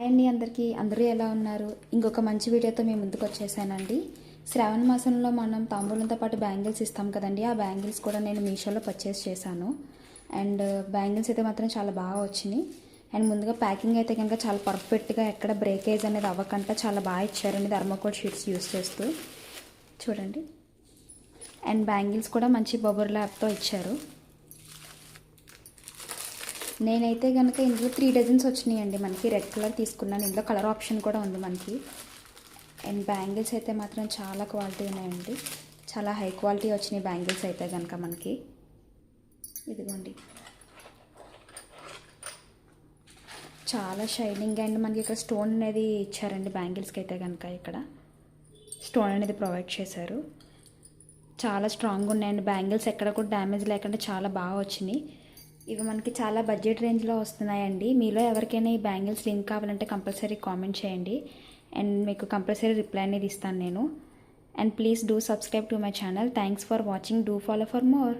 Hi అండి, అందరూ ఎలా ఉన్నారు? ఇంకొక మంచి వీడియోతో మేము ముందుకు వచ్చేసానండి. శ్రావణ మాసంలో మనం తాంబూలంతో పాటు బ్యాంగిల్స్ ఇస్తాం కదండి. ఆ బ్యాంగిల్స్ కూడా నేను మీషోలో పర్చేస్ చేశాను. అండ్ బ్యాంగిల్స్ అయితే మాత్రం చాలా బాగా వచ్చినాయి. అండ్ ముందుగా ప్యాకింగ్ అయితే కనుక చాలా పర్ఫెక్ట్గా, ఎక్కడ బ్రేకేజ్ అనేది అవ్వకుండా చాలా బాగా ఇచ్చారండి థర్మోకోల్ షీట్స్ యూస్ చేస్తూ. చూడండి. అండ్ బ్యాంగిల్స్ కూడా మంచి బబుర్ ల్యాప్తో ఇచ్చారు. నేనైతే కనుక ఇందులో 3 డజన్స్ వచ్చినాయండి. మనకి రెడ్ కలర్ తీసుకున్నాను. ఇందులో కలర్ ఆప్షన్ కూడా ఉంది మనకి. అండ్ బ్యాంగిల్స్ అయితే మాత్రం చాలా క్వాలిటీ ఉన్నాయండి. చాలా హై క్వాలిటీ వచ్చినాయి బ్యాంగిల్స్ అయితే కనుక మనకి. ఇదిగోండి, చాలా షైనింగ్. అండ్ మనకి ఇక్కడ స్టోన్ అనేది ఇచ్చారండి బ్యాంగిల్స్కి అయితే కనుక. ఇక్కడ స్టోన్ అనేది ప్రొవైడ్ చేశారు. చాలా స్ట్రాంగ్ ఉన్నాయండి బ్యాంగిల్స్. ఎక్కడ కూడా డ్యామేజ్ లేకుండా చాలా బాగా వచ్చినాయి. ఇవి మనకి చాలా బడ్జెట్ రేంజ్లో వస్తున్నాయండి. మీలో ఎవరికైనా ఈ బ్యాంగిల్స్ లింక్ కావాలంటే కంపల్సరీ కామెంట్ చేయండి. అండ్ మీకు కంపల్సరీ రిప్లై అనేది ఇస్తాను నేను. And please do subscribe to my channel. Thanks for watching. Do follow for more.